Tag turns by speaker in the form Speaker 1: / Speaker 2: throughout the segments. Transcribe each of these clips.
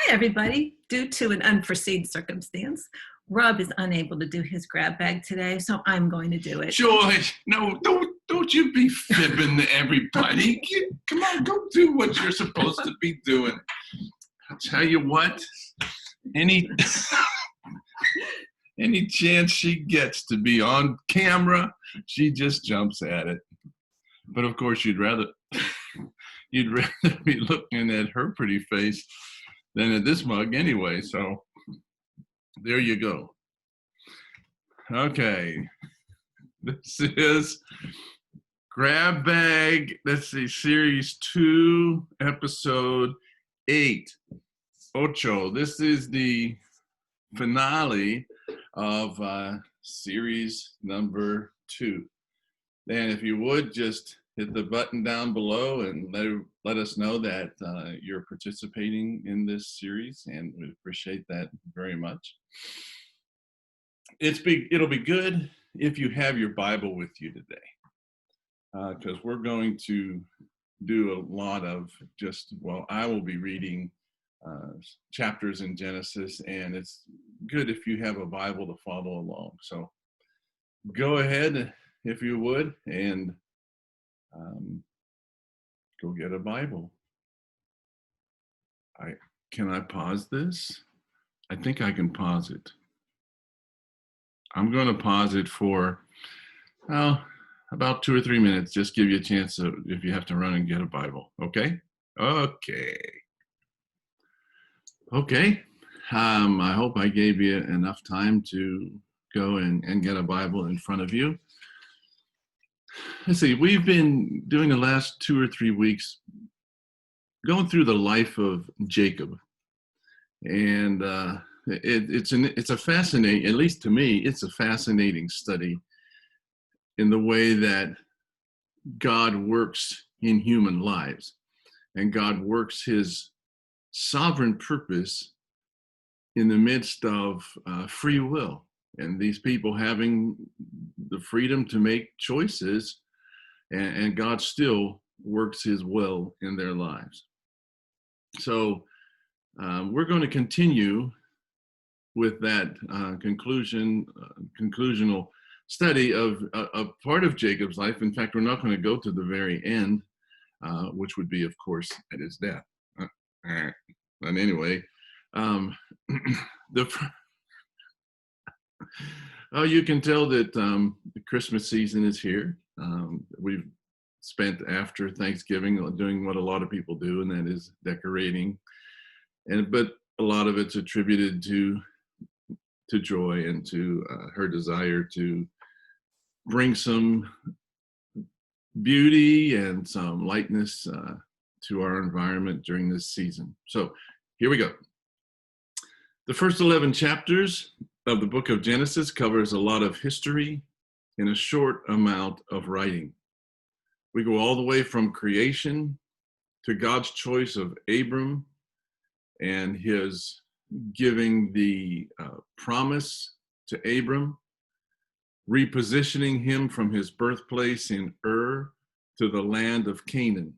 Speaker 1: Hi, everybody. Due to an unforeseen circumstance, Rob is unable to do his grab bag today, so I'm going to do it.
Speaker 2: George, no, don't you be fibbing to everybody. Come on, go do what you're supposed to be doing. I'll tell you what, any chance she gets to be on camera, she just jumps at it. But of course, you'd rather be looking at her pretty face than at this mug anyway. So there you go. Okay, this is Grab Bag. Let's see, Series 2, Episode 8. Ocho. This is the finale of Series number 2. And if you would, just hit the button down below and let us know that you're participating in this series, and we appreciate that very much. It'll be good if you have your Bible with you today, because we're going to do a lot of I will be reading chapters in Genesis, and it's good if you have a Bible to follow along. So go ahead, if you would, and go get a Bible. Can I pause this? I think I can pause it. I'm going to pause it for about 2 or 3 minutes. Just give you a chance if you have to run and get a Bible. Okay? Okay. I hope I gave you enough time to go and get a Bible in front of you. Let's see, we've been doing the last 2 or 3 weeks going through the life of Jacob. And it's a fascinating, at least to me, it's a fascinating study in the way that God works in human lives, and God works his sovereign purpose in the midst of free will, and these people having the freedom to make choices, and God still works his will in their lives. So we're going to continue with that conclusional study of a part of Jacob's life. In fact, we're not going to go to the very end, which would be, of course, at his death. But anyway, you can tell that the Christmas season is here. We've spent after Thanksgiving doing what a lot of people do, and that is decorating. But a lot of it's attributed to Joy and to her desire to bring some beauty and some lightness to our environment during this season. So here we go. The first 11 chapters of the book of Genesis covers a lot of history in a short amount of writing. We go all the way from creation to God's choice of Abram and his giving the promise to Abram, repositioning him from his birthplace in Ur to the land of Canaan.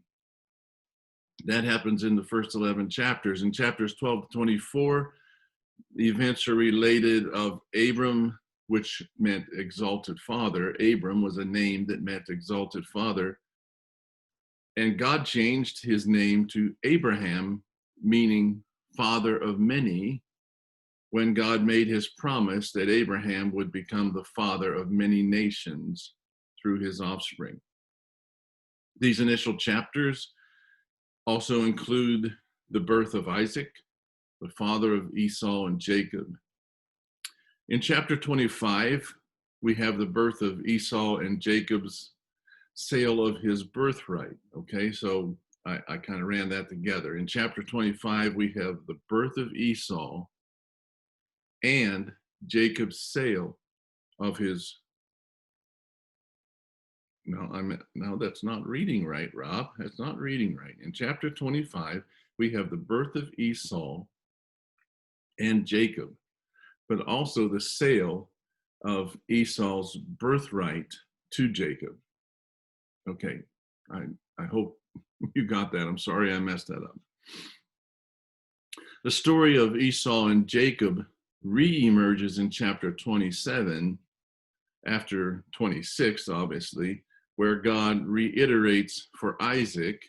Speaker 2: That happens in the first 11 chapters. In chapters 12 to 24, the events are related of Abram, which meant exalted father. Abram was a name that meant exalted father. And God changed his name to Abraham, meaning father of many, when God made his promise that Abraham would become the father of many nations through his offspring. These initial chapters also include the birth of Isaac, the father of Esau and Jacob. In chapter 25, we have the birth of Esau and Jacob's sale of his birthright. Okay, so I kind of ran that together. In chapter 25, we have the birth of Esau and Jacob's sale of his. No, that's not reading right, Rob. That's not reading right. In chapter 25, we have the birth of Esau and Jacob, but also the sale of Esau's birthright to Jacob. Okay, I hope you got that. I'm sorry I messed that up. The story of Esau and Jacob re-emerges in chapter 27, after 26, obviously, where God reiterates for Isaac,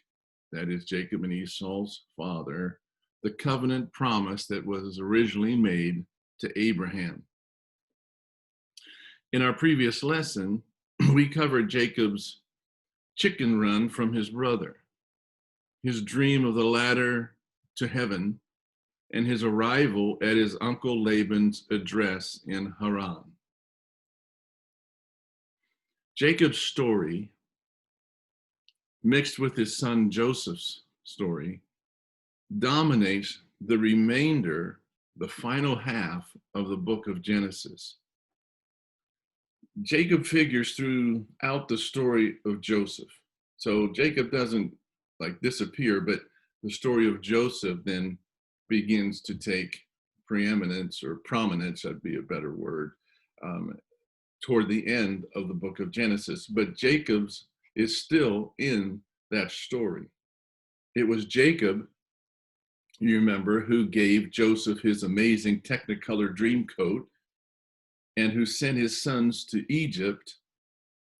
Speaker 2: that is Jacob and Esau's father, the covenant promise that was originally made to Abraham. In our previous lesson, we covered Jacob's chicken run from his brother, his dream of the ladder to heaven, and his arrival at his uncle Laban's address in Haran. Jacob's story, mixed with his son Joseph's story, dominates the remainder, the final half of the book of Genesis. Jacob figures throughout the story of Joseph. So Jacob doesn't disappear, but the story of Joseph then begins to take preeminence, or prominence, that'd be a better word, toward the end of the book of Genesis. But Jacob's is still in that story. It was Jacob, you remember, who gave Joseph his amazing Technicolor dream coat, and who sent his sons to Egypt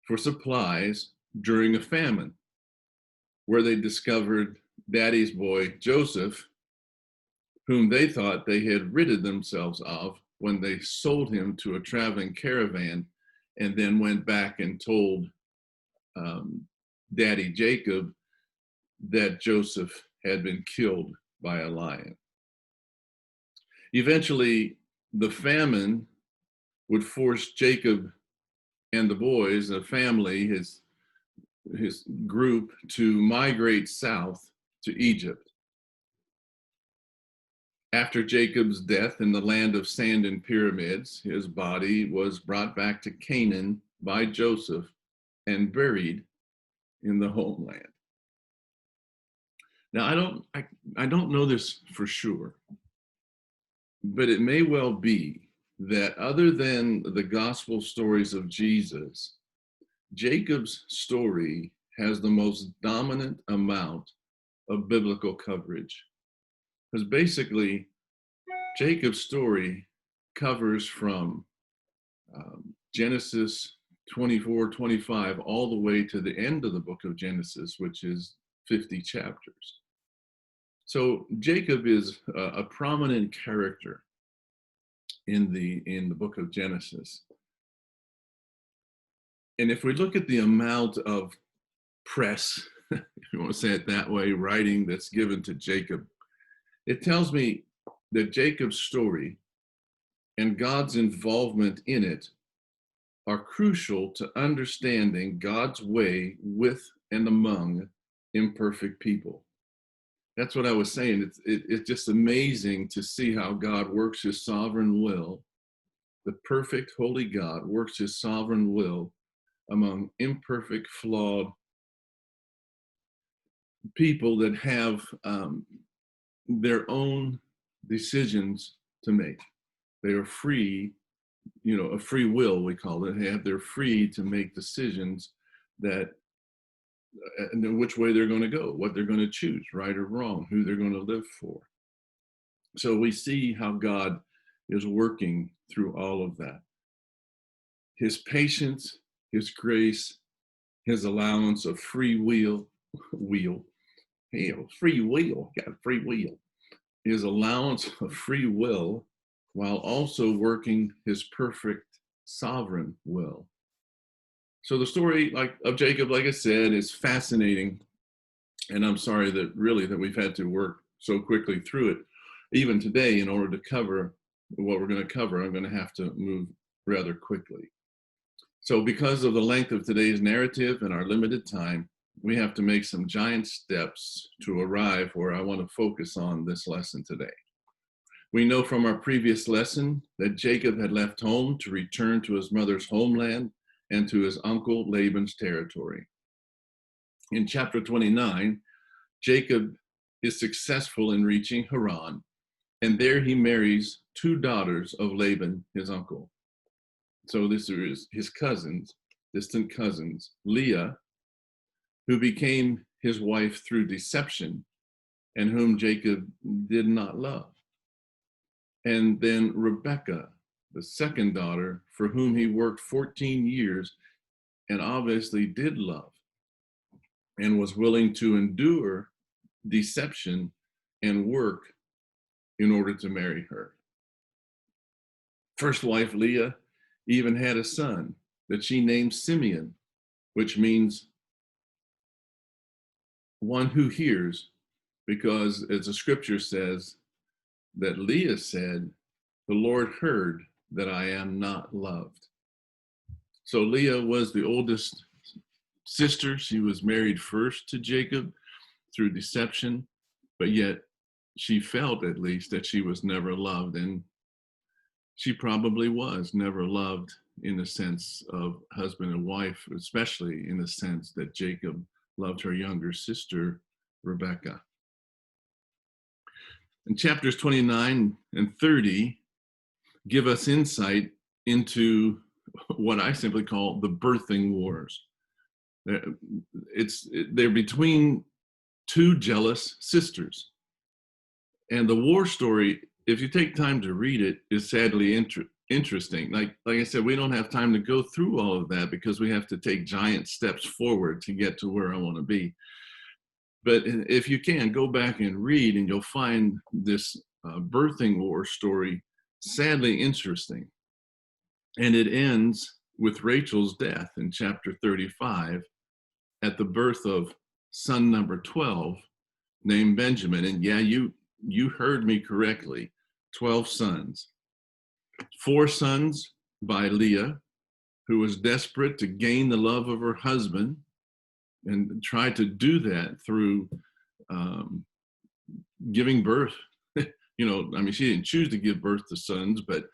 Speaker 2: for supplies during a famine, where they discovered daddy's boy, Joseph, whom they thought they had ridded themselves of when they sold him to a traveling caravan, and then went back and told daddy Jacob that Joseph had been killed by a lion. Eventually, the famine would force Jacob and the boys, the family, his group, to migrate south to Egypt. After Jacob's death in the land of sand and pyramids, his body was brought back to Canaan by Joseph and buried in the homeland. Now, I don't know this for sure, but it may well be that other than the gospel stories of Jesus, Jacob's story has the most dominant amount of biblical coverage. Because basically, Jacob's story covers from Genesis 24, 25, all the way to the end of the book of Genesis, which is 50 chapters. So Jacob is a prominent character in the book of Genesis. And if we look at the amount of press, if you want to say it that way, writing that's given to Jacob, it tells me that Jacob's story and God's involvement in it are crucial to understanding God's way with and among imperfect people. That's what I was saying. It's just amazing to see how God works his sovereign will. The perfect, holy God works his sovereign will among imperfect, flawed people that have their own decisions to make. They are free, a free will, we call it. They're free to make decisions that and which way they're going to go, what they're going to choose, right or wrong, who they're going to live for. So we see how God is working through all of that. His patience, his grace, his allowance of free will, free will, got free will, his allowance of free will, while also working his perfect sovereign will. So the story of Jacob, like I said, is fascinating. And I'm sorry that we've had to work so quickly through it. Even today, in order to cover what we're going to cover, I'm going to have to move rather quickly. So because of the length of today's narrative and our limited time, we have to make some giant steps to arrive where I want to focus on this lesson today. We know from our previous lesson that Jacob had left home to return to his mother's homeland and to his uncle Laban's territory. In chapter 29, Jacob is successful in reaching Haran, and there he marries two daughters of Laban, his uncle. So this is his cousins, distant cousins, Leah, who became his wife through deception and whom Jacob did not love. And then Rebekah, the second daughter, for whom he worked 14 years and obviously did love and was willing to endure deception and work in order to marry her. First wife Leah even had a son that she named Simeon, which means one who hears, because as the scripture says, that Leah said, "The Lord heard that I am not loved." So Leah was the oldest sister. She was married first to Jacob through deception, but yet she felt at least that she was never loved. And she probably was never loved in the sense of husband and wife, especially in the sense that Jacob loved her younger sister, Rebekah. And chapters 29 and 30 give us insight into what I simply call the birthing wars. They're between two jealous sisters. And the war story, if you take time to read it, is sadly interesting. Like I said, we don't have time to go through all of that because we have to take giant steps forward to get to where I want to be. But if you can, go back and read, and you'll find this birthing war story sadly interesting. And it ends with Rachel's death in chapter 35 at the birth of son number 12 named Benjamin. And yeah, you heard me correctly, 12 sons. 4 sons by Leah, who was desperate to gain the love of her husband and tried to do that through giving birth. I mean, she didn't choose to give birth to sons, but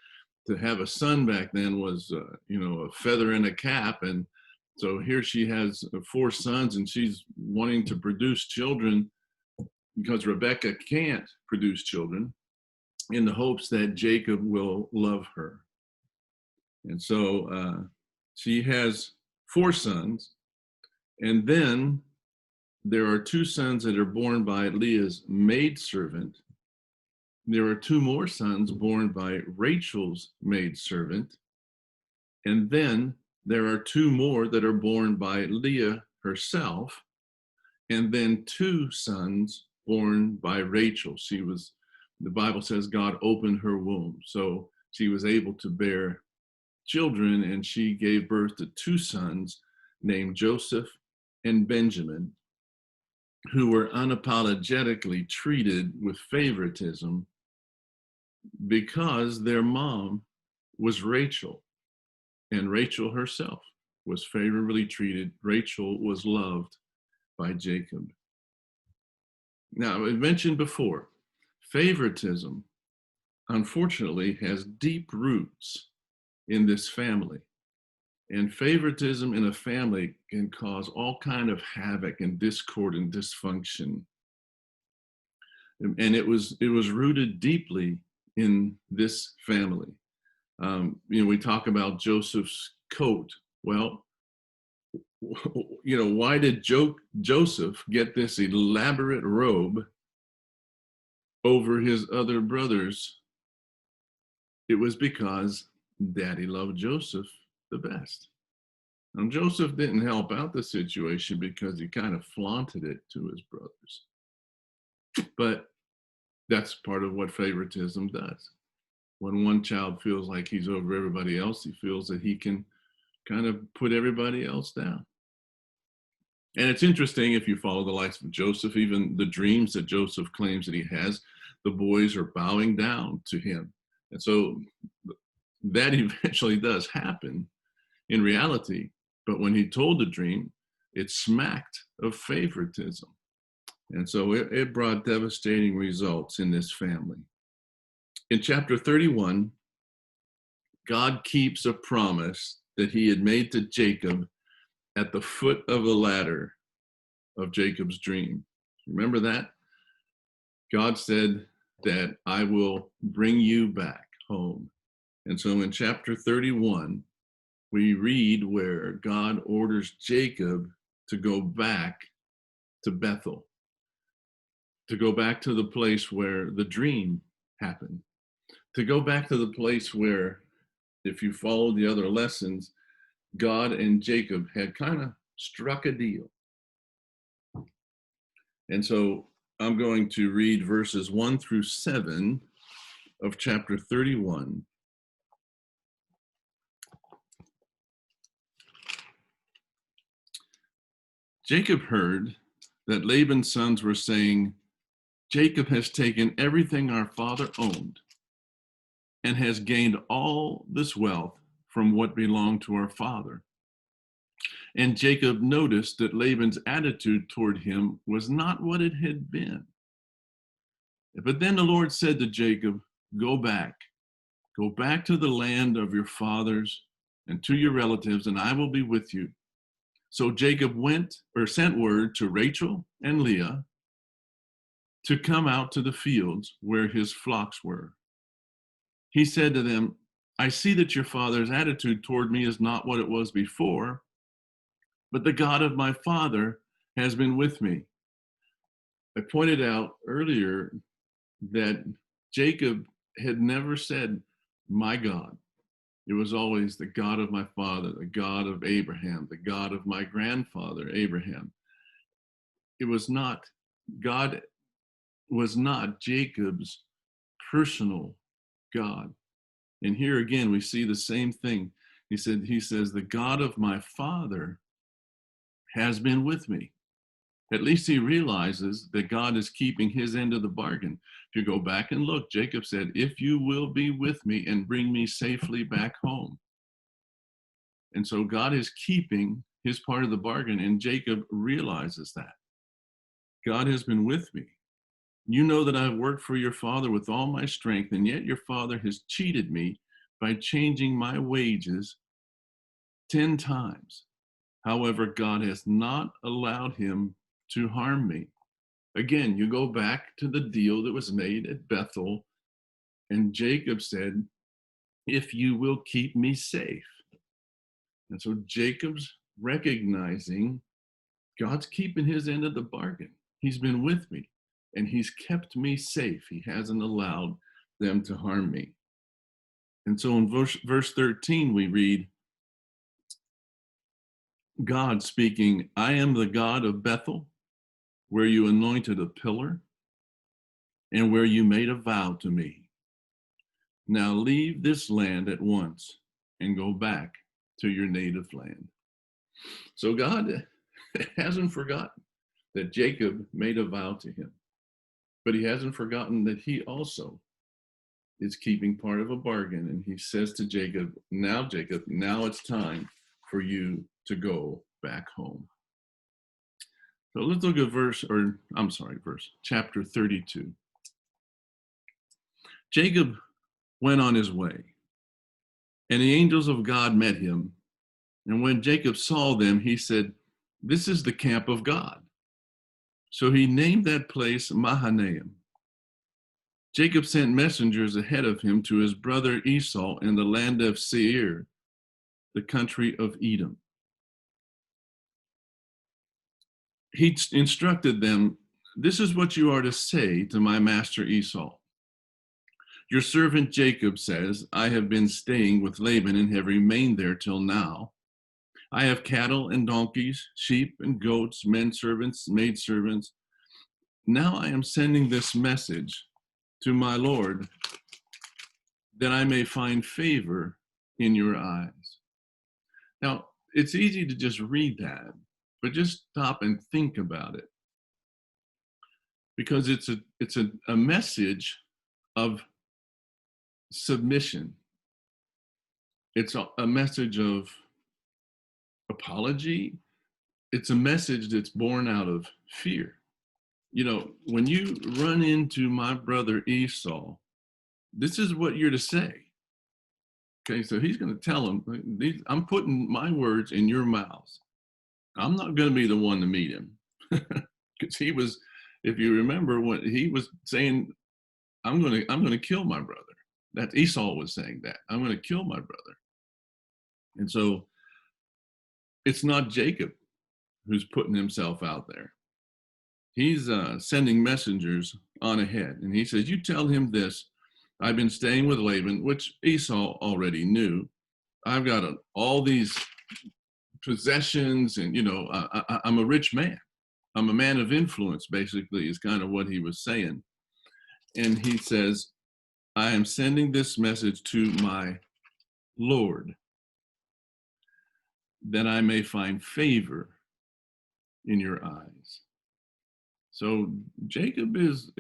Speaker 2: to have a son back then was, a feather in a cap. And so here she has 4 sons, and she's wanting to produce children because Rebekah can't produce children, in the hopes that Jacob will love her. And so she has 4 sons. And then there are 2 sons that are born by Leah's maidservant. There are 2 more sons born by Rachel's maidservant. And then there are 2 more that are born by Leah herself. And then 2 sons born by Rachel. The Bible says God opened her womb. So she was able to bear children, and she gave birth to 2 sons named Joseph and Benjamin, who were unapologetically treated with favoritism because their mom was Rachel, and Rachel herself was favorably treated. Rachel was loved by Jacob. Now, I mentioned before, favoritism, unfortunately, has deep roots in this family. And favoritism in a family can cause all kind of havoc and discord and dysfunction. And it was rooted deeply in this family. We talk about Joseph's coat. Well, why did Joseph get this elaborate robe over his other brothers? It was because Daddy loved Joseph the best. And Joseph didn't help out the situation because he kind of flaunted it to his brothers. But that's part of what favoritism does. When one child feels like he's over everybody else, he feels that he can kind of put everybody else down. And it's interesting, if you follow the life of Joseph, even the dreams that Joseph claims that he has, the boys are bowing down to him. And so that eventually does happen in reality. But when he told the dream, it smacked of favoritism. And so it brought devastating results in this family. In chapter 31, God keeps a promise that he had made to Jacob at the foot of the ladder of Jacob's dream. Remember that? God said that I will bring you back home. And so in chapter 31, we read where God orders Jacob to go back to Bethel, to go back to the place where the dream happened. to go back to the place where, if you follow the other lessons, God and Jacob had kind of struck a deal. And so I'm going to read verses 1 through 7 of chapter 31. Jacob heard that Laban's sons were saying, Jacob has taken everything our father owned and has gained all this wealth from what belonged to our father. And Jacob noticed that Laban's attitude toward him was not what it had been. But then the Lord said to Jacob, Go back to the land of your fathers and to your relatives, and I will be with you. So Jacob sent word to Rachel and Leah to come out to the fields where his flocks were. He said to them, I see that your father's attitude toward me is not what it was before, but the God of my father has been with me. I pointed out earlier that Jacob had never said, my God. It was always the God of my father, the God of Abraham, the God of my grandfather, Abraham. It was not, God was not Jacob's personal God. And here again, we see the same thing. He says, the God of my father has been with me. At least he realizes that God is keeping his end of the bargain. If you go back and look, Jacob said, if you will be with me and bring me safely back home. And so God is keeping his part of the bargain, and Jacob realizes that. God has been with me. You know that I've worked for your father with all my strength, and yet your father has cheated me by changing my wages 10 times. However, God has not allowed him to harm me. Again, you go back to the deal that was made at Bethel, and Jacob said, if you will keep me safe. And so Jacob's recognizing God's keeping his end of the bargain. He's been with me, and he's kept me safe. He hasn't allowed them to harm me. And so in verse 13, we read, God speaking, I am the God of Bethel, where you anointed a pillar and where you made a vow to me. Now leave this land at once and go back to your native land. So God hasn't forgotten that Jacob made a vow to him, but he hasn't forgotten that he also is keeping part of a bargain. And he says to Jacob, now it's time for you to go back home. So let's look at chapter 32. Jacob went on his way, and the angels of God met him. And when Jacob saw them, he said, this is the camp of God. So he named that place Mahanaim. Jacob sent messengers ahead of him to his brother Esau in the land of Seir, the country of Edom. He instructed them, this is what you are to say to my master Esau. Your servant Jacob says, I have been staying with Laban and have remained there till now. I have cattle and donkeys, sheep and goats, men servants, maid servants. Now I am sending this message to my Lord that I may find favor in your eyes. Now, it's easy to just read that, but just stop and think about it. Because it's a message of submission. It's a message of apology. It's a message that's born out of fear. You know, when you run into my brother Esau, this is what you're to say. Okay, so he's going to tell him, I'm putting my words in your mouths. I'm not going to be the one to meet him. Because he was, if you remember, when he was saying, I'm going to kill my brother. That Esau was saying that. I'm going to kill my brother. And so it's not Jacob who's putting himself out there. He's sending messengers on ahead. And he says, you tell him this, I've been staying with Laban, which Esau already knew. I've got all these possessions, and I'm a rich man. I'm a man of influence, basically, is kind of what he was saying. And he says, I am sending this message to my Lord, that I may find favor in your eyes. So Jacob is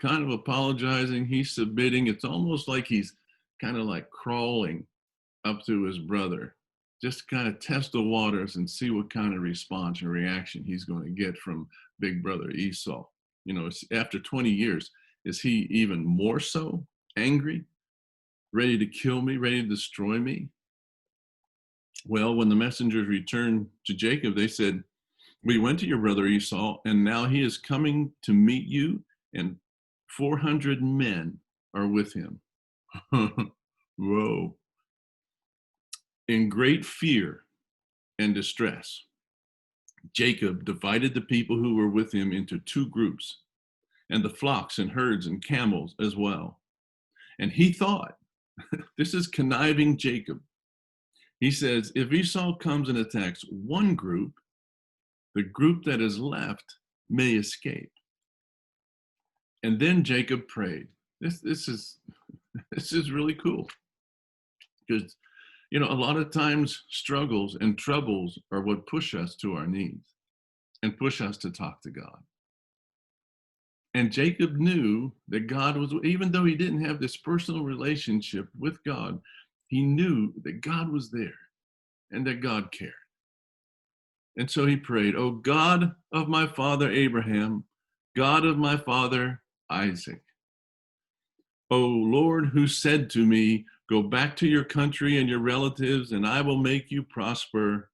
Speaker 2: kind of apologizing. He's submitting. It's almost like he's kind of like crawling up to his brother, just to kind of test the waters and see what kind of response and reaction he's going to get from big brother Esau. After 20 years, is he even more so angry, ready to kill me, ready to destroy me? Well, when the messengers returned to Jacob, they said, we went to your brother Esau, and now he is coming to meet you, and 400 men are with him. Whoa. In great fear and distress, Jacob divided the people who were with him into two groups, and the flocks and herds and camels as well. And he thought, this is conniving Jacob. He says, if Esau comes and attacks one group, the group that is left may escape. And then Jacob prayed. This is really cool, because a lot of times struggles and troubles are what push us to our knees and push us to talk to God. And Jacob knew that God was, even though he didn't have this personal relationship with God, he knew that God was there and that God cared. And so he prayed, O God of my father Abraham, God of my father Isaac, O Lord, who said to me, go back to your country and your relatives, and I will make you prosper.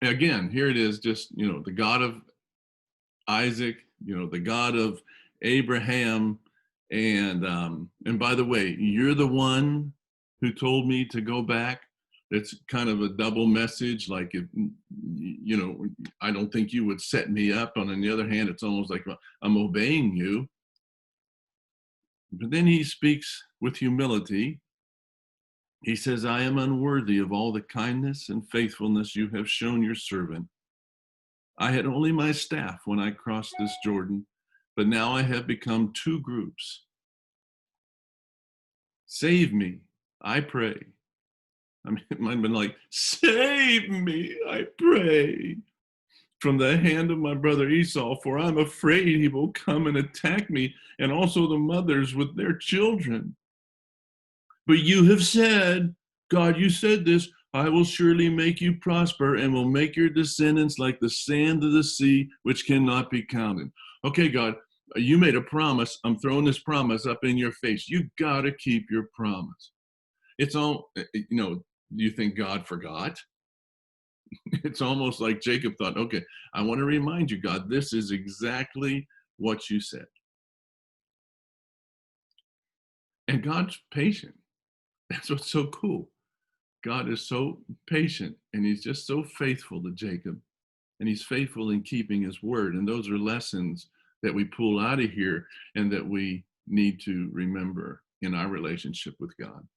Speaker 2: Again, here it is, just, the God of Isaac, the God of Abraham. And by the way, you're the one who told me to go back. It's kind of a double message. Like, if, I don't think you would set me up. And on the other hand, it's almost like, well, I'm obeying you. But then he speaks with humility. He says, I am unworthy of all the kindness and faithfulness you have shown your servant. I had only my staff when I crossed this Jordan, but now I have become two groups. Save me, I pray. I mean, it might have been like, save me, I pray, from the hand of my brother Esau, for I'm afraid he will come and attack me, and also the mothers with their children. But you have said, God, you said this, I will surely make you prosper and will make your descendants like the sand of the sea, which cannot be counted. Okay, God, you made a promise. I'm throwing this promise up in your face. You got to keep your promise. It's all, do you think God forgot? It's almost like Jacob thought, okay, I want to remind you, God, this is exactly what you said. And God's patient. That's what's so cool. God is so patient, and he's just so faithful to Jacob, and he's faithful in keeping his word. And those are lessons that we pull out of here and that we need to remember in our relationship with God.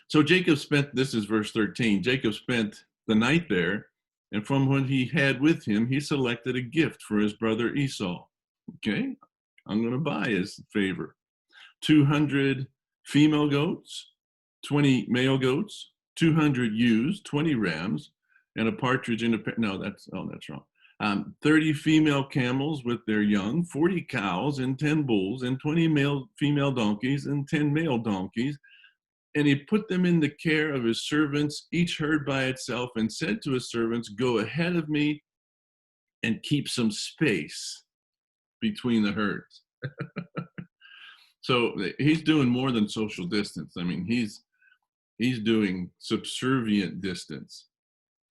Speaker 2: So Jacob spent, this is verse 13, Jacob spent the night there, and from what he had with him, he selected a gift for his brother Esau. Okay, I'm going to buy his favor. 200 female goats, 20 male goats, 200 ewes, 20 rams, and a partridge in a no, that's wrong. 30 female camels with their young, 40 cows and 10 bulls, and 20 female donkeys and 10 male donkeys. And he put them in the care of his servants, each herd by itself, and said to his servants, go ahead of me and keep some space between the herds. So he's doing more than social distance. I mean, he's doing subservient distance.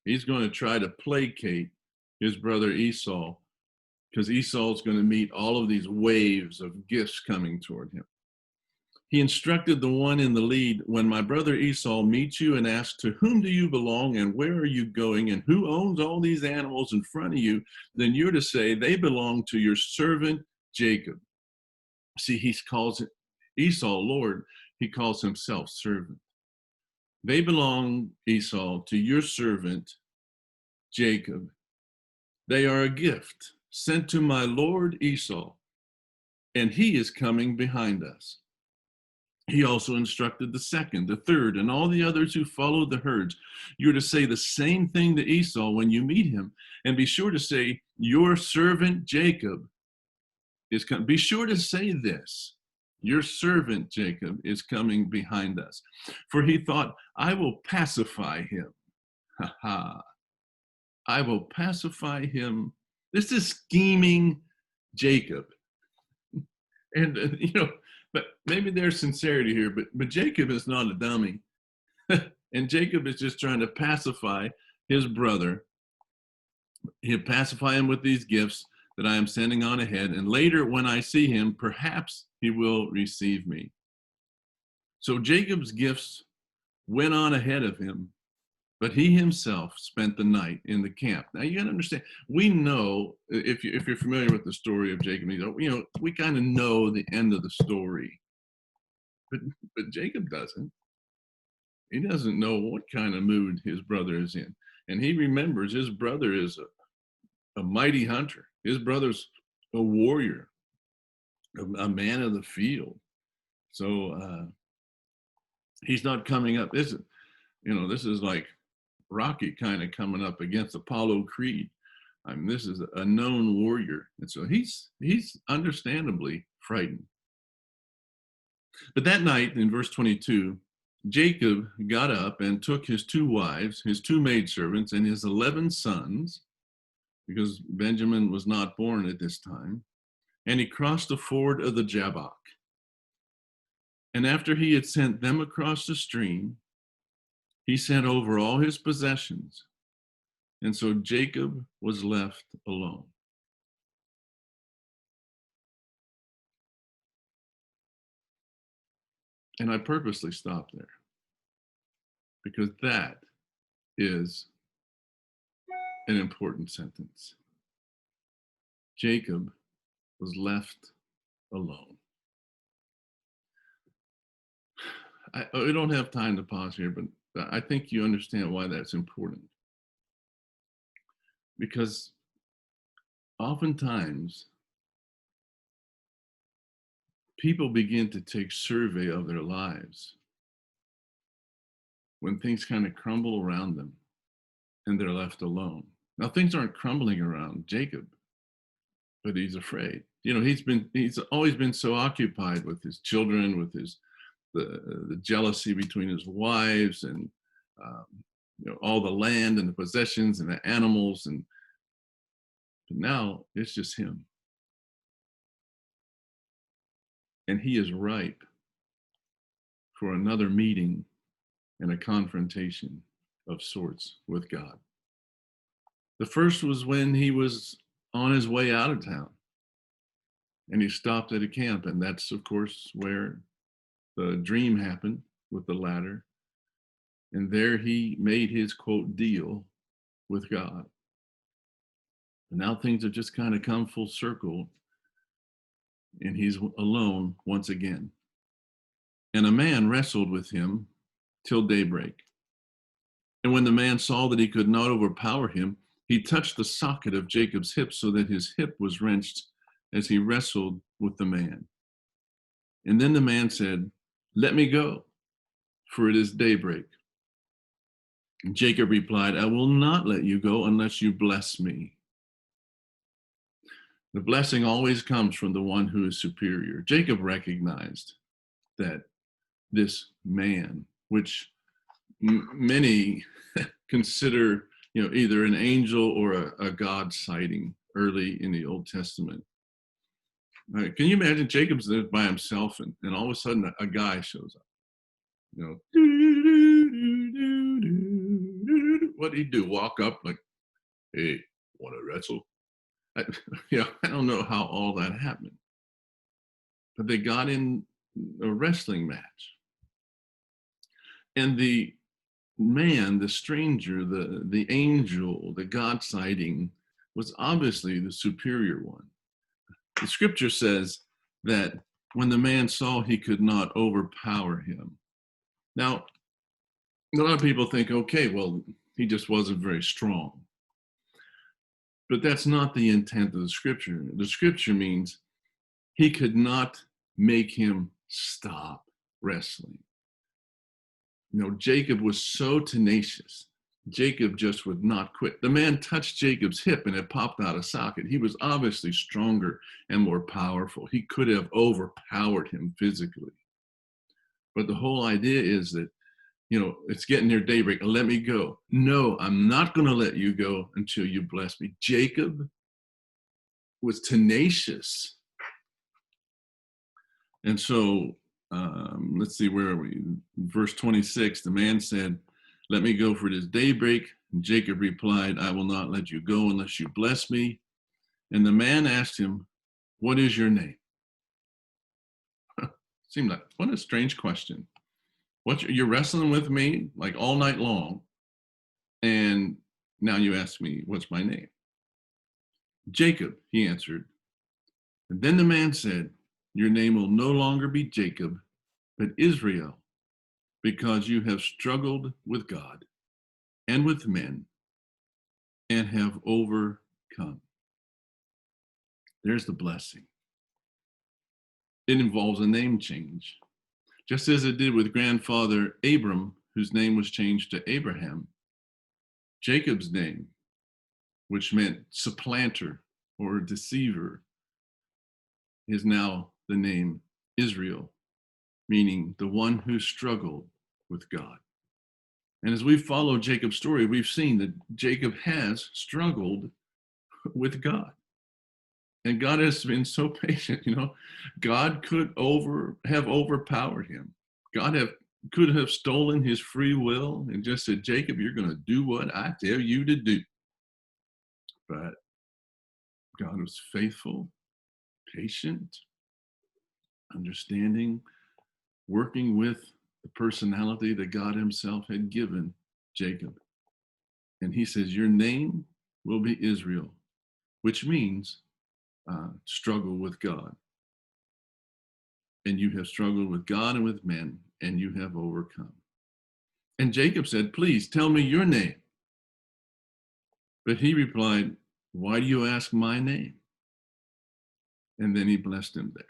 Speaker 2: He's going to try to placate his brother Esau, because Esau's going to meet all of these waves of gifts coming toward him. He instructed the one in the lead, when my brother Esau meets you and asks, to whom do you belong and where are you going and who owns all these animals in front of you? Then you're to say, they belong to your servant Jacob. See, he calls Esau Lord. He calls himself servant. They belong, Esau, to your servant Jacob. They are a gift sent to my lord Esau, and he is coming behind us. He also instructed the second, the third, and all the others who followed the herds. You're to say the same thing to Esau when you meet him, and be sure to say, your servant Jacob is coming. Be sure to say this, your servant Jacob is coming behind us. For he thought, I will pacify him. Ha ha. I will pacify him. This is scheming Jacob. And, but maybe there's sincerity here, but Jacob is not a dummy. And Jacob is just trying to pacify his brother. He'll pacify him with these gifts that I am sending on ahead. And later, when I see him, perhaps he will receive me. So Jacob's gifts went on ahead of him, but he himself spent the night in the camp. Now you got to understand, we know, if you're familiar with the story of Jacob, we kind of know the end of the story. But Jacob doesn't. He doesn't know what kind of mood his brother is in. And he remembers his brother is a mighty hunter. His brother's a warrior, a man of the field. So he's not coming up. This is like Rocky kind of coming up against Apollo Creed. I mean, this is a known warrior. And so he's understandably frightened. But that night, in verse 22, Jacob got up and took his 2 wives, his 2 maidservants, and his 11 sons, because Benjamin was not born at this time, and he crossed the ford of the Jabbok. And after he had sent them across the stream, he sent over all his possessions. And so Jacob was left alone. And I purposely stopped there because that is an important sentence. Jacob was left alone. We don't have time to pause here, but I think you understand why that's important. Because oftentimes, people begin to take survey of their lives when things kind of crumble around them and they're left alone. Now, things aren't crumbling around Jacob, but he's afraid. He's always been so occupied with his children, with the jealousy between his wives, and all the land and the possessions and the animals, but now it's just him. And he is ripe for another meeting and a confrontation of sorts with God. The first was when he was on his way out of town and he stopped at a camp. And that's, of course, where the dream happened with the ladder. And there he made his, quote, deal with God. And now things have just kind of come full circle, and he's alone once again. And a man wrestled with him till daybreak. And when the man saw that he could not overpower him, he touched the socket of Jacob's hip so that his hip was wrenched as he wrestled with the man. And then the man said, "Let me go, for it is daybreak." And Jacob replied, "I will not let you go unless you bless me." The blessing always comes from the one who is superior. Jacob recognized that this man, which many consider either an angel or a God sighting early in the Old Testament. Can you imagine Jacob's there by himself and all of a sudden a guy shows up? What did he do? Walk up like, "Hey, want to wrestle?" I don't know how all that happened. But they got in a wrestling match. And the man, the stranger, the angel, the God sighting was obviously the superior one. The scripture says that when the man saw he could not overpower him. Now, a lot of people think, okay, well, he just wasn't very strong. But that's not the intent of the scripture. The scripture means he could not make him stop wrestling. Jacob was so tenacious. Jacob just would not quit. The man touched Jacob's hip and it popped out of socket. He was obviously stronger and more powerful. He could have overpowered him physically. But the whole idea is that, it's getting near daybreak. Let me go. No, I'm not going to let you go until you bless me. Jacob was tenacious. And so, let's see, where are we? Verse 26, the man said, let me go for this daybreak. And Jacob replied, I will not let you go unless you bless me. And the man asked him, what is your name? Seemed like, what a strange question. You're wrestling with me like all night long. And now you ask me, what's my name? Jacob, he answered. And then the man said, your name will no longer be Jacob, but Israel, because you have struggled with God and with men and have overcome. There's the blessing. It involves a name change. Just as it did with grandfather Abram, whose name was changed to Abraham, Jacob's name, which meant supplanter or deceiver, is now the name Israel, meaning the one who struggled with God. And as we follow Jacob's story, we've seen that Jacob has struggled with God. And God has been so patient, God could have overpowered him. God could have stolen his free will and just said, Jacob, you're going to do what I tell you to do. But God was faithful, patient, understanding, working with the personality that God himself had given Jacob. And he says, your name will be Israel, which means struggle with God. And you have struggled with God and with men, and you have overcome. And Jacob said, please tell me your name. But he replied, why do you ask my name? And then he blessed him there.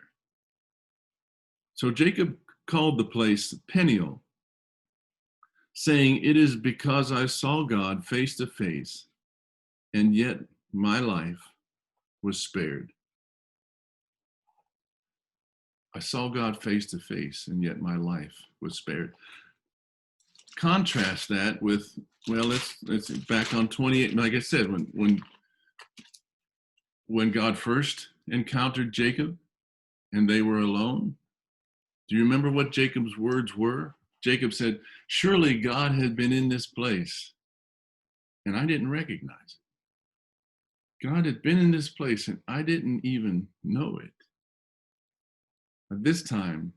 Speaker 2: So Jacob called the place Peniel, saying, it is because I saw God face to face, and yet my life was spared. I saw God face to face, and yet my life was spared. Contrast that with, well, let's back on 28. Like I said, when God first encountered Jacob and they were alone, do you remember what Jacob's words were? Jacob said, surely God had been in this place, and I didn't recognize it. God had been in this place, and I didn't even know it. But this time,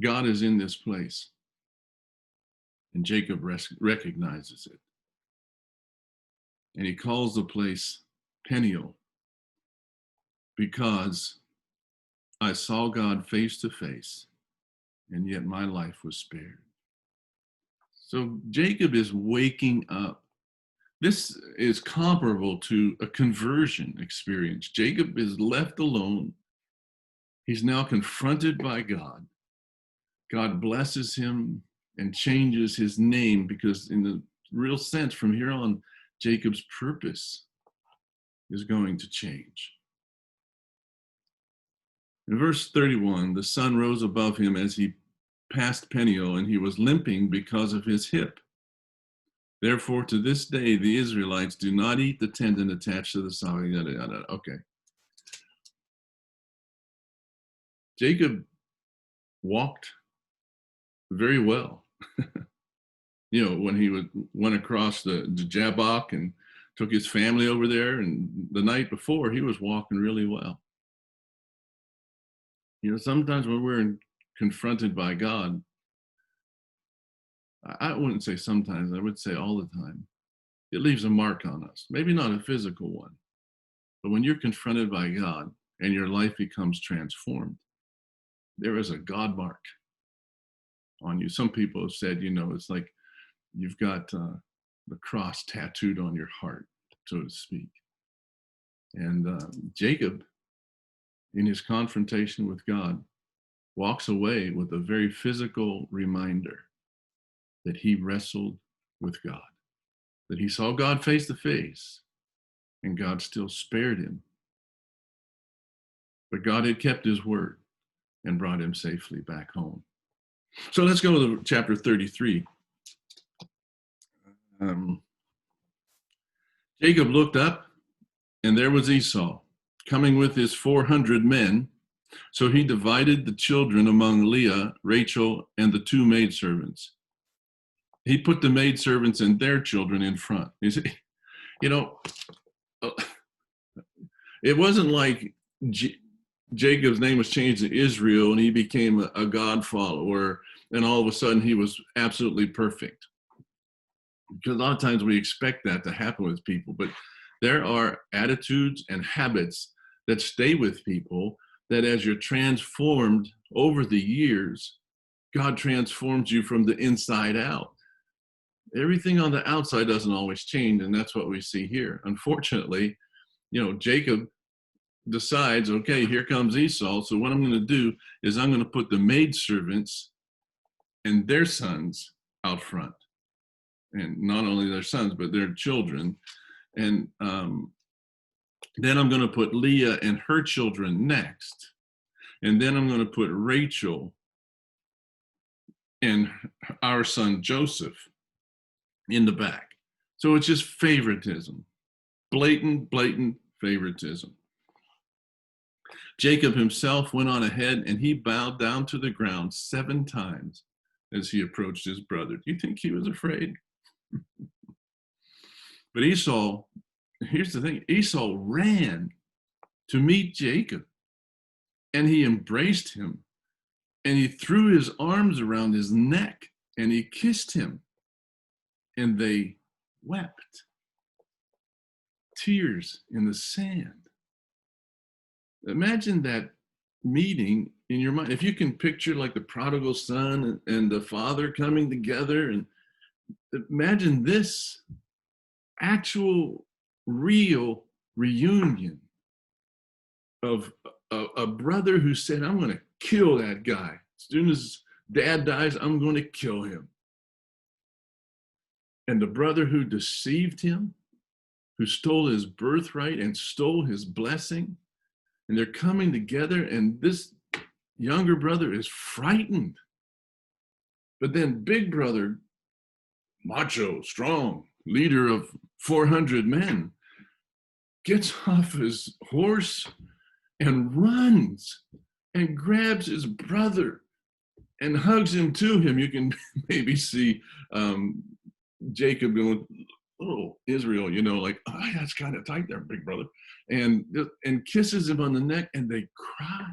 Speaker 2: God is in this place, and Jacob recognizes it. And he calls the place Peniel, because I saw God face to face, and yet my life was spared. So Jacob is waking up. This is comparable to a conversion experience. Jacob is left alone. He's now confronted by God. God blesses him and changes his name, because in the real sense, from here on, Jacob's purpose is going to change. In verse 31, the sun rose above him as he passed Peniel, and he was limping because of his hip. Therefore, to this day, the Israelites do not eat the tendon attached to the side. Okay. Jacob walked very well. When he went across the Jabbok and took his family over there, and the night before, he was walking really well. Sometimes when we're in confronted by God, I wouldn't say sometimes, I would say all the time, it leaves a mark on us. Maybe not a physical one, but when you're confronted by God and your life becomes transformed, there is a God mark on you. Some people have said, it's like you've got the cross tattooed on your heart, so to speak. And Jacob, in his confrontation with God, walks away with a very physical reminder that he wrestled with God, that he saw God face to face, and God still spared him. But God had kept his word and brought him safely back home. So let's go to chapter 33. Jacob looked up, and there was Esau coming with his 400 men. So he divided the children among Leah, Rachel, and the two maidservants. He put the maidservants and their children in front. You know, it wasn't like Jacob's name was changed to Israel and he became a God follower, and all of a sudden he was absolutely perfect. Because a lot of times we expect that to happen with people, but there are attitudes and habits that stay with people that as you're transformed over the years, God transforms you from the inside out. Everything on the outside doesn't always change, and that's what we see here. Unfortunately, Jacob decides, okay, here comes Esau, so what I'm going to do is I'm going to put the maidservants and their sons out front. And not only their sons, but their children. And then I'm going to put Leah and her children next. And then I'm going to put Rachel and our son Joseph in the back. So it's just favoritism, blatant favoritism. Jacob himself went on ahead and he bowed down to the ground 7 times as he approached his brother. Do you think he was afraid? But Esau, here's the thing, Esau ran to meet Jacob, and he embraced him, and he threw his arms around his neck, and he kissed him, and they wept. Tears in the sand. Imagine that meeting in your mind. If you can picture like the prodigal son and the father coming together, and imagine this actual real reunion of a brother who said, I'm going to kill that guy. As soon as dad dies, I'm going to kill him. And the brother who deceived him, who stole his birthright and stole his blessing, and they're coming together, and this younger brother is frightened. But then big brother, macho, strong, leader of 400 men, gets off his horse and runs and grabs his brother and hugs him to him. You can maybe see Jacob going, oh, Israel, like, oh, that's kind of tight there, big brother. And kisses him on the neck, and they cry.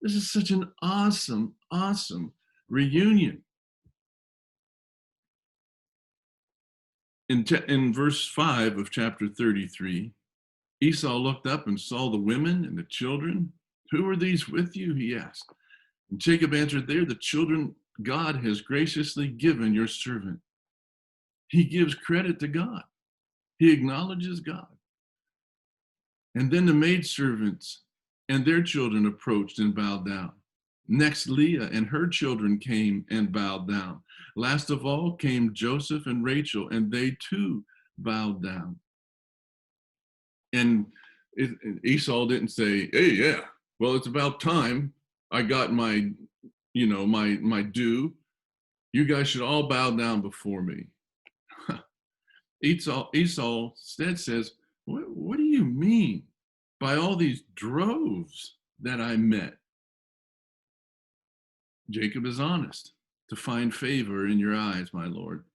Speaker 2: This is such an awesome reunion. In verse 5 of chapter 33, Esau looked up and saw the women and the children. Who are these with you? He asked. And Jacob answered, they're the children God has graciously given your servant. He gives credit to God. He acknowledges God. And then the maidservants and their children approached and bowed down. Next, Leah and her children came and bowed down. Last of all came Joseph and Rachel, and they too bowed down. And Esau didn't say, hey, yeah, well, it's about time. I got my due. You guys should all bow down before me. Esau instead says, what do you mean by all these droves that I met? Jacob is honest to find favor in your eyes, my Lord.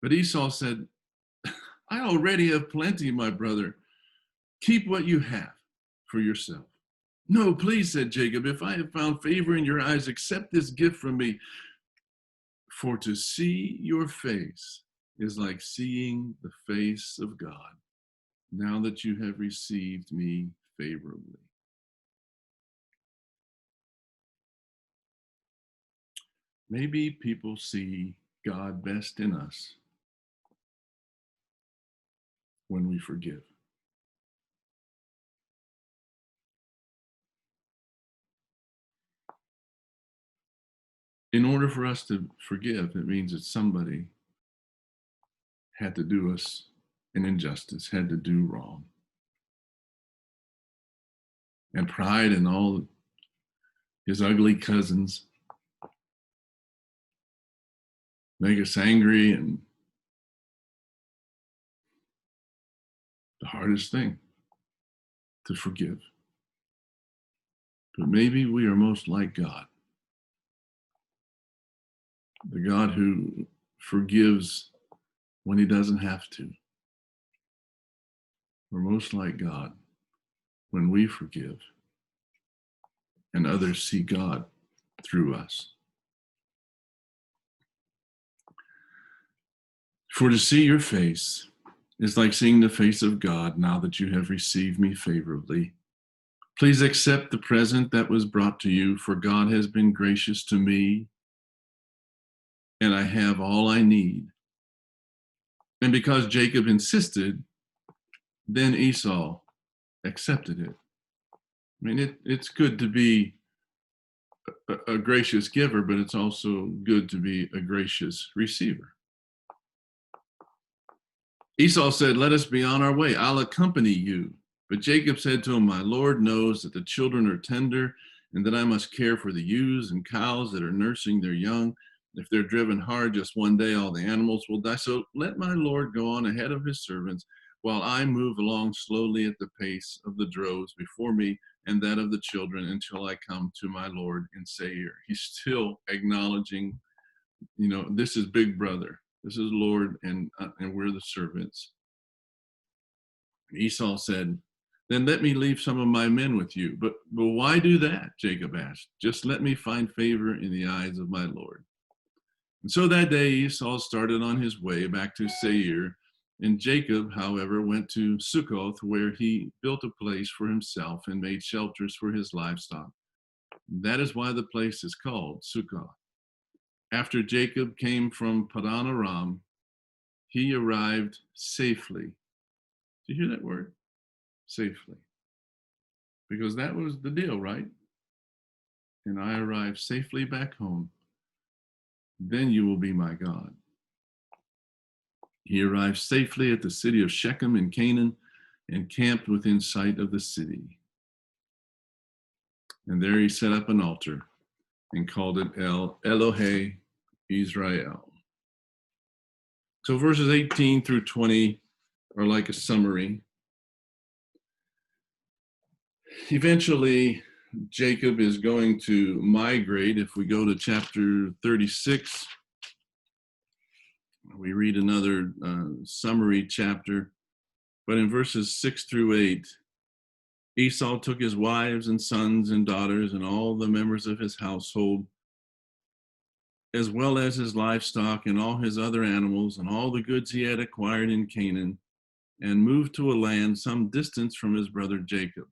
Speaker 2: But Esau said, I already have plenty, my brother. Keep what you have for yourself. No, please, said Jacob, if I have found favor in your eyes, accept this gift from me. For to see your face is like seeing the face of God, now that you have received me favorably. Maybe people see God best in us when we forgive. In order for us to forgive, it means that somebody had to do us an injustice, had to do wrong. And pride and all his ugly cousins make us angry, and the hardest thing to forgive. But maybe we are most like God, the God who forgives when he doesn't have to. We're most like God when we forgive and others see God through us. For to see your face is like seeing the face of God, now that you have received me favorably. Please accept the present that was brought to you, for God has been gracious to me, and I have all I need. And because Jacob insisted, then Esau accepted it. I mean, it's good to be a gracious giver, but it's also good to be a gracious receiver. Esau said, let us be on our way. I'll accompany you. But Jacob said to him, my Lord knows that the children are tender, and that I must care for the ewes and cows that are nursing their young. If they're driven hard, just one day all the animals will die. So let my Lord go on ahead of his servants, while I move along slowly at the pace of the droves before me and that of the children, until I come to my Lord in Seir. He's still acknowledging, this is big brother. This is Lord, and we're the servants. Esau said, then let me leave some of my men with you. But why do that? Jacob asked. Just let me find favor in the eyes of my Lord. And so that day Esau started on his way back to Seir, and Jacob, however, went to Succoth, where he built a place for himself and made shelters for his livestock. That is why the place is called Succoth. After Jacob came from Padan Aram, he arrived safely. Did you hear that word? Safely. Because that was the deal, right? And I arrived safely back home. Then you will be my God. He arrived safely at the city of Shechem in Canaan and camped within sight of the city. And there he set up an altar and called it El Elohe Israel. So verses 18 through 20 are like a summary. Eventually, Jacob is going to migrate. If we go to chapter 36, we read another summary chapter. But in verses 6 through 8, Esau took his wives and sons and daughters and all the members of his household, as well as his livestock and all his other animals and all the goods he had acquired in Canaan, and moved to a land some distance from his brother Jacob.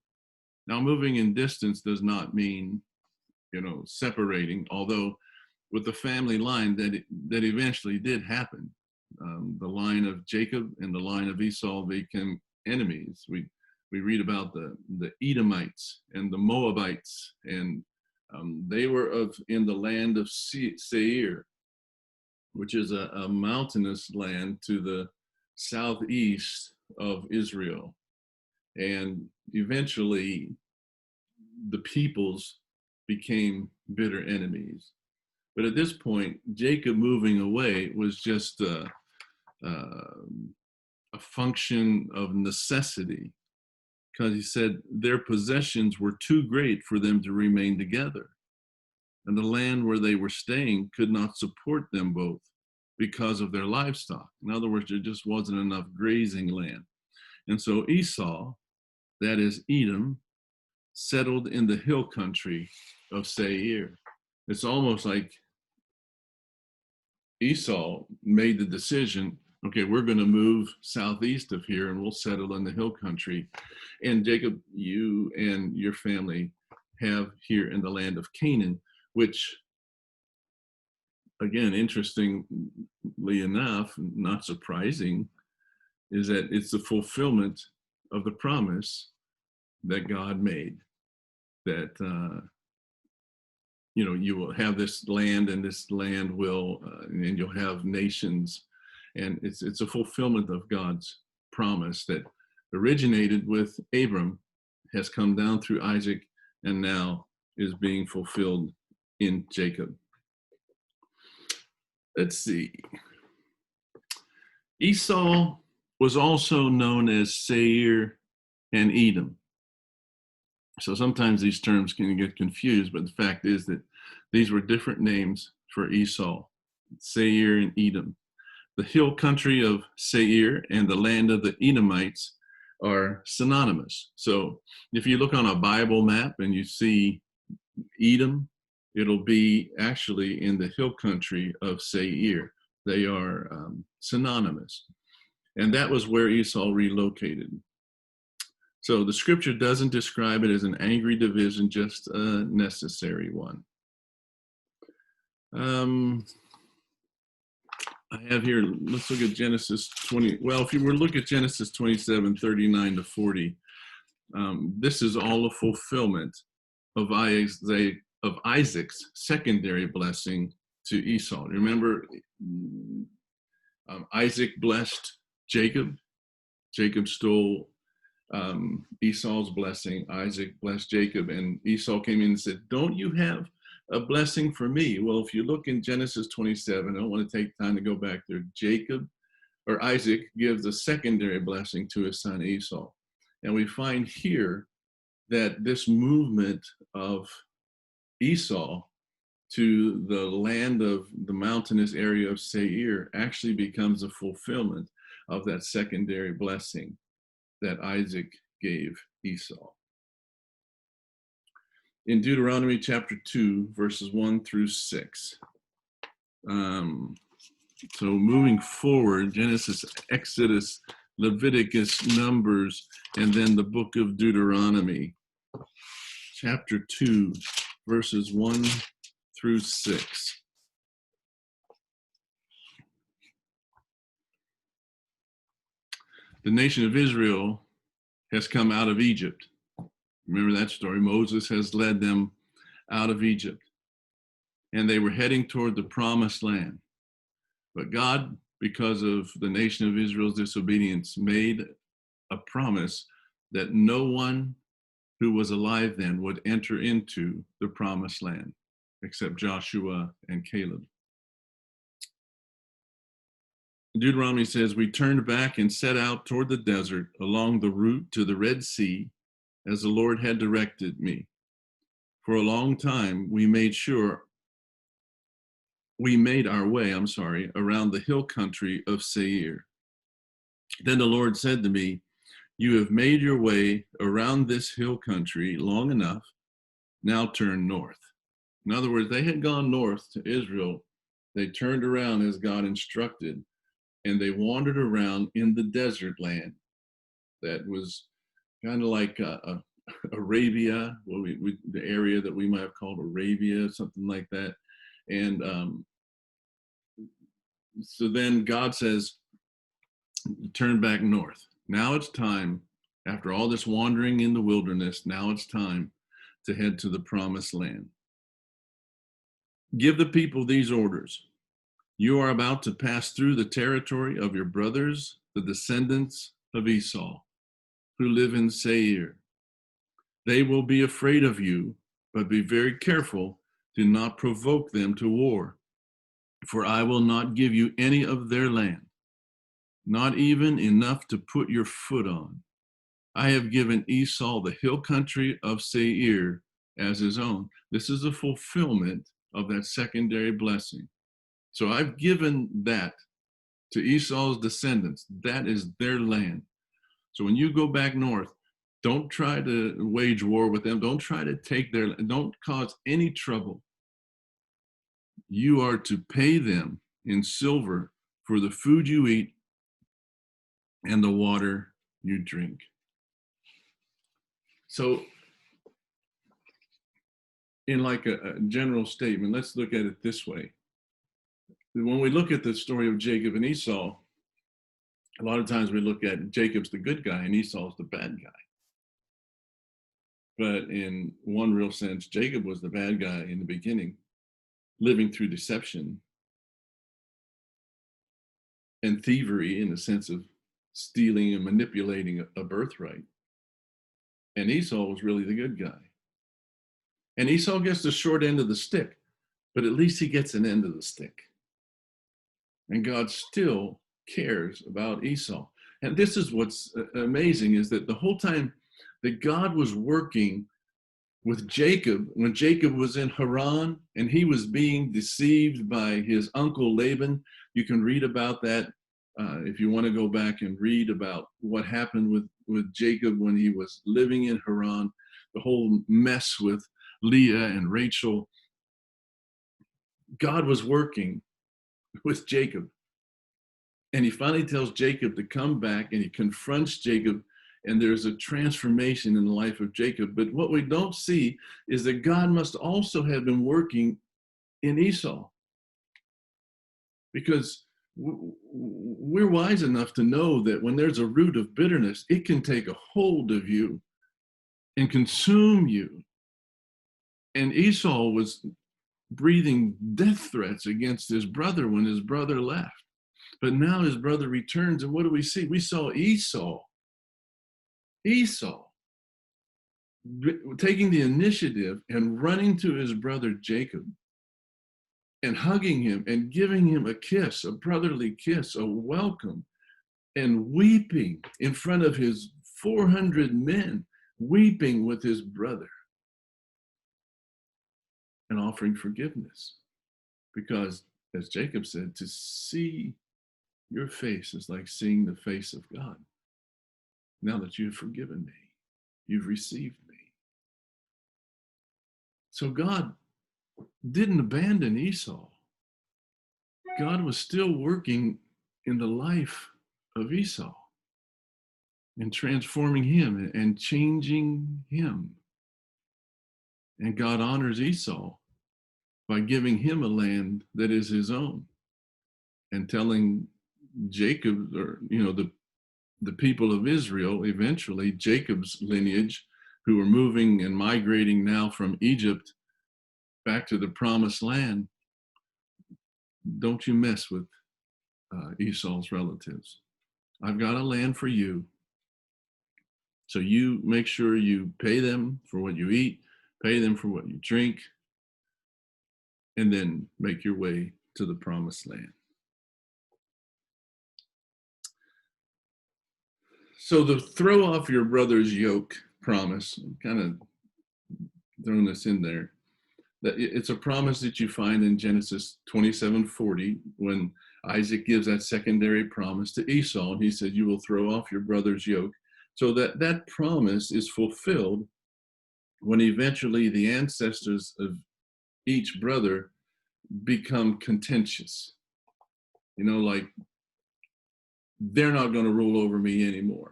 Speaker 2: Now, moving in distance does not mean, separating, although with the family line that eventually did happen. The line of Jacob and the line of Esau became enemies. We read about the Edomites and the Moabites, and they were in the land of Seir, which is a mountainous land to the southeast of Israel. And eventually, the peoples became bitter enemies. But at this point, Jacob moving away was just a function of necessity, because he said their possessions were too great for them to remain together. And the land where they were staying could not support them both because of their livestock. In other words, there just wasn't enough grazing land. And so Esau, that is Edom, settled in the hill country of Seir. It's almost like Esau made the decision, okay, we're going to move southeast of here and we'll settle in the hill country. And Jacob, you and your family have here in the land of Canaan, which, again, interestingly enough, not surprising, is that it's the fulfillment of the promise that God made, that you will have this land, and this land will, and you'll have nations, and it's a fulfillment of God's promise that originated with Abram, has come down through Isaac, and now is being fulfilled in Jacob. Let's see. Esau was also known as Seir and Edom. So sometimes these terms can get confused, but the fact is that these were different names for Esau, Seir and Edom. The hill country of Seir and the land of the Edomites are synonymous. So if you look on a Bible map and you see Edom, it'll be actually in the hill country of Seir. They are synonymous. And that was where Esau relocated. So the scripture doesn't describe it as an angry division, just a necessary one. I have here, let's look at Genesis 20. Well, if you were to look at Genesis 27, 39 to 40, this is all a fulfillment of Isaac's secondary blessing to Esau. Remember, Isaac blessed Jacob. Jacob stole Esau's blessing. Isaac blessed Jacob, and Esau came in and said, don't you have a blessing for me? Well, if you look in Genesis 27, I don't want to take time to go back there. Isaac gives a secondary blessing to his son Esau. And we find here that this movement of Esau to the land of the mountainous area of Seir actually becomes a fulfillment of that secondary blessing that Isaac gave Esau. In Deuteronomy chapter 2, verses 1 through 6. So moving forward, Genesis, Exodus, Leviticus, Numbers, and then the book of Deuteronomy. Chapter 2, verses 1 through 6. The nation of Israel has come out of Egypt. Remember that story? Moses has led them out of Egypt, and they were heading toward the promised land. But God, because of the nation of Israel's disobedience, made a promise that no one who was alive then would enter into the promised land except Joshua and Caleb. Deuteronomy says, we turned back and set out toward the desert along the route to the Red Sea, as the Lord had directed me. For a long time, we made our way, around the hill country of Seir. Then the Lord said to me, you have made your way around this hill country long enough. Now turn north. In other words, they had gone north to Israel. They turned around as God instructed, and they wandered around in the desert land that was kind of like Arabia, the area that we might have called Arabia, something like that. And so then God says, turn back north. Now it's time, after all this wandering in the wilderness, now it's time to head to the promised land. Give the people these orders. You are about to pass through the territory of your brothers, the descendants of Esau, who live in Seir. They will be afraid of you, but be very careful. Do not provoke them to war, for I will not give you any of their land, not even enough to put your foot on. I have given Esau the hill country of Seir as his own. This is a fulfillment of that secondary blessing. So I've given that to Esau's descendants. That is their land. So when you go back north, Don't try to wage war with them. Don't try to take don't cause any trouble. You are to pay them in silver for the food you eat and the water you drink. So, in like a general statement, let's look at it this way. When we look at the story of Jacob and Esau, a lot of times we look at Jacob's the good guy and Esau's the bad guy. But in one real sense, Jacob was the bad guy in the beginning, living through deception and thievery in the sense of stealing and manipulating a birthright. And Esau was really the good guy. And Esau gets the short end of the stick, but at least he gets an end of the stick. And God still cares about Esau. And this is what's amazing, is that the whole time that God was working with Jacob, when Jacob was in Haran and he was being deceived by his uncle Laban, you can read about that if you want to go back and read about what happened with Jacob when he was living in Haran, the whole mess with Leah and Rachel. God was working with Jacob. And he finally tells Jacob to come back, and he confronts Jacob, and there's a transformation in the life of Jacob. But what we don't see is that God must also have been working in Esau, because we're wise enough to know that when there's a root of bitterness, it can take a hold of you and consume you. And Esau was breathing death threats against his brother when his brother left. But now his brother returns, and what do we see? We saw Esau taking the initiative and running to his brother Jacob and hugging him and giving him a kiss, a brotherly kiss, a welcome, and weeping in front of his 400 men, weeping with his brother and offering forgiveness. Because, as Jacob said, to see your face is like seeing the face of God. Now that you've forgiven me, you've received me. So God didn't abandon Esau. God was still working in the life of Esau and transforming him and changing him. And God honors Esau by giving him a land that is his own and telling Jacob, or the people of Israel, eventually Jacob's lineage, who are moving and migrating now from Egypt back to the promised land, don't you mess with Esau's relatives. I've got a land for you. So you make sure you pay them for what you eat, pay them for what you drink, and then make your way to the promised land. So the throw off your brother's yoke promise, I'm kind of throwing this in there, that it's a promise that you find in Genesis 27:40, when Isaac gives that secondary promise to Esau, and he said, you will throw off your brother's yoke. So that promise is fulfilled when eventually the ancestors of each brother become contentious. Like, they're not going to rule over me anymore.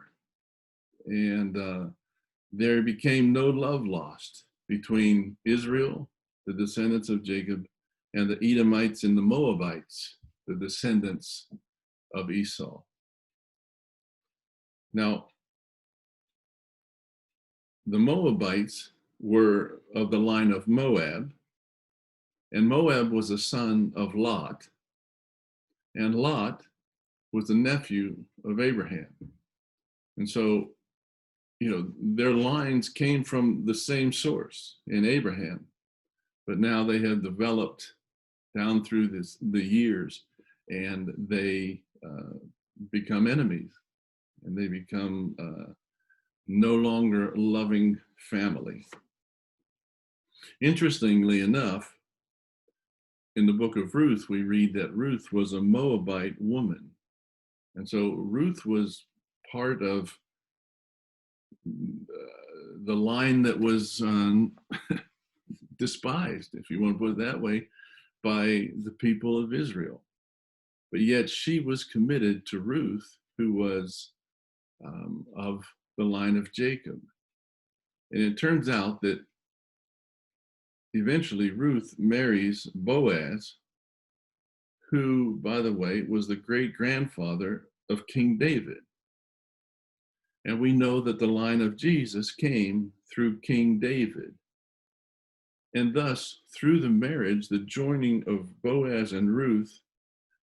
Speaker 2: And there became no love lost between Israel, the descendants of Jacob, and the Edomites and the Moabites, the descendants of Esau. Now, the Moabites were of the line of Moab, and Moab was a son of Lot, and Lot was the nephew of Abraham. And so, their lines came from the same source in Abraham, but now they have developed down through the years, and they become enemies, and they become no longer loving family. Interestingly enough, in the book of Ruth, we read that Ruth was a Moabite woman. And so Ruth was part of the line that was despised, if you want to put it that way, by the people of Israel. But yet she was committed to Ruth, who was of the line of Jacob. And it turns out that eventually Ruth marries Boaz, who, by the way, was the great grandfather of King David. And we know that the line of Jesus came through King David. And thus, through the marriage, the joining of Boaz and Ruth,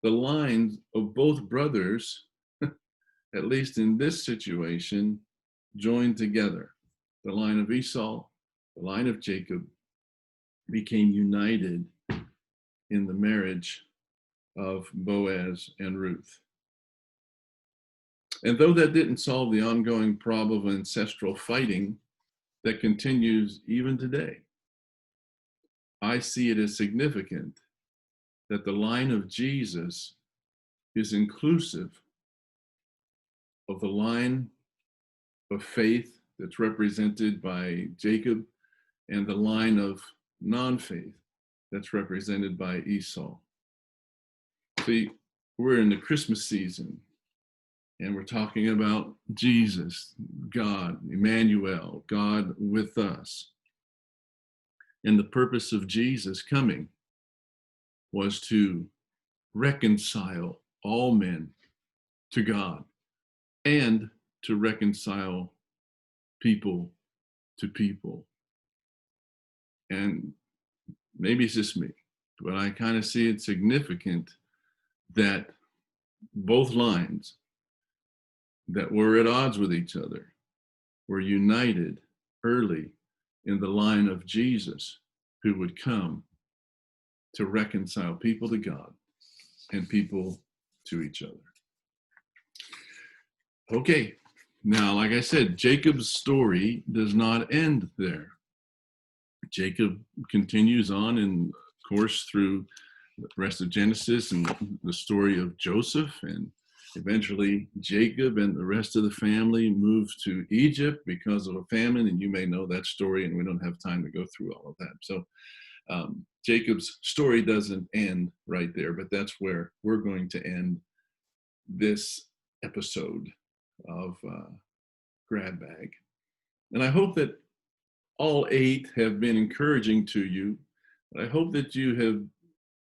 Speaker 2: the lines of both brothers, at least in this situation, joined together. The line of Esau, the line of Jacob, became united in the marriage of Boaz and Ruth. And though that didn't solve the ongoing problem of ancestral fighting that continues even today, I see it as significant that the line of Jesus is inclusive of the line of faith that's represented by Jacob and the line of non-faith that's represented by Esau. See, we're in the Christmas season, and we're talking about Jesus, God, Emmanuel, God with us. And the purpose of Jesus coming was to reconcile all men to God and to reconcile people to people. And maybe it's just me, but I kind of see it significant that both lines that were at odds with each other were united early in the line of Jesus, who would come to reconcile people to God and people to each other. Okay, now, like I said, Jacob's story does not end there. Jacob continues on, in course, through the rest of Genesis and the story of Joseph, and eventually Jacob and the rest of the family moved to Egypt because of a famine, and you may know that story, and we don't have time to go through all of that. So Jacob's story doesn't end right there, but that's where we're going to end this episode of Grab Bag. And I hope that all 8 have been encouraging to you. I hope that you have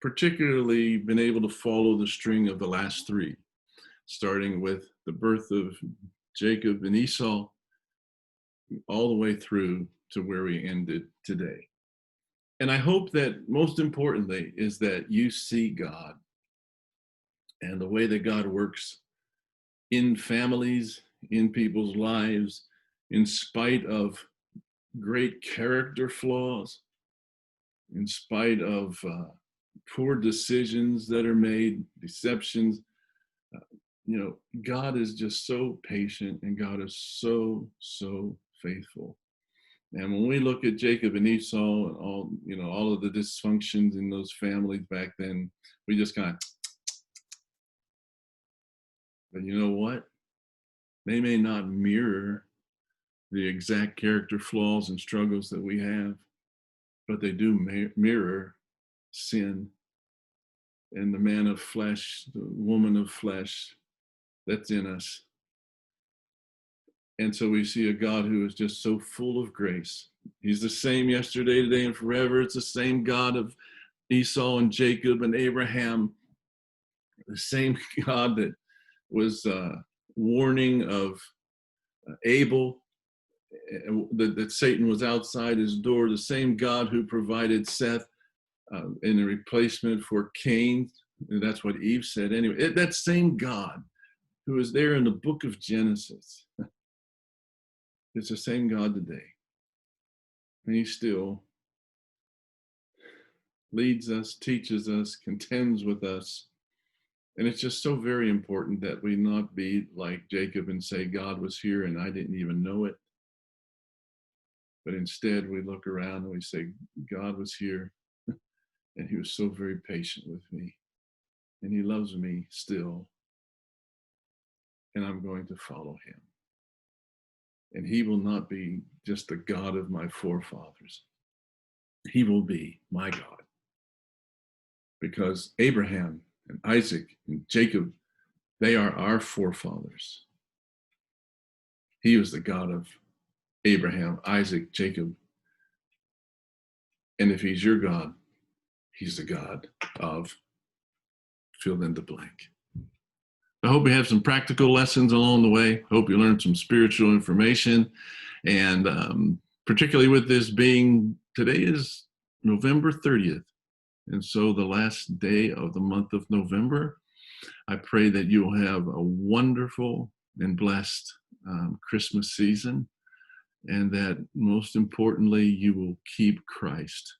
Speaker 2: particularly been able to follow the string of the last 3, starting with the birth of Jacob and Esau, all the way through to where we ended today. And I hope that most importantly is that you see God and the way that God works in families, in people's lives, in spite of great character flaws, in spite of poor decisions that are made, deceptions. God is just so patient, and God is so, so faithful. And when we look at Jacob and Esau and all of the dysfunctions in those families back then, we just kind of, but you know what? They may not mirror the exact character flaws and struggles that we have, but they do mirror sin and the man of flesh, the woman of flesh that's in us. And so we see a God who is just so full of grace. He's the same yesterday, today, and forever. It's the same God of Esau and Jacob and Abraham, the same God that was warning of Abel, that Satan was outside his door, the same God who provided Seth in a replacement for Cain. And that's what Eve said anyway. That same God who is there in the book of Genesis, it's the same God today. And he still leads us, teaches us, contends with us. And it's just so very important that we not be like Jacob and say, God was here and I didn't even know it. But instead, we look around and we say, God was here and he was so very patient with me. And he loves me still. And I'm going to follow him. And he will not be just the God of my forefathers. He will be my God. Because Abraham and Isaac and Jacob, they are our forefathers. He was the God of Abraham, Isaac, Jacob. And if he's your God, he's the God of fill in the blank. I hope you have some practical lessons along the way. Hope you learned some spiritual information. And particularly with this being, today is November 30th. And so the last day of the month of November, I pray that you'll have a wonderful and blessed Christmas season. And that most importantly, you will keep Christ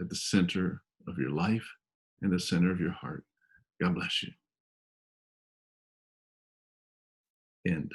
Speaker 2: at the center of your life and the center of your heart. God bless you. End.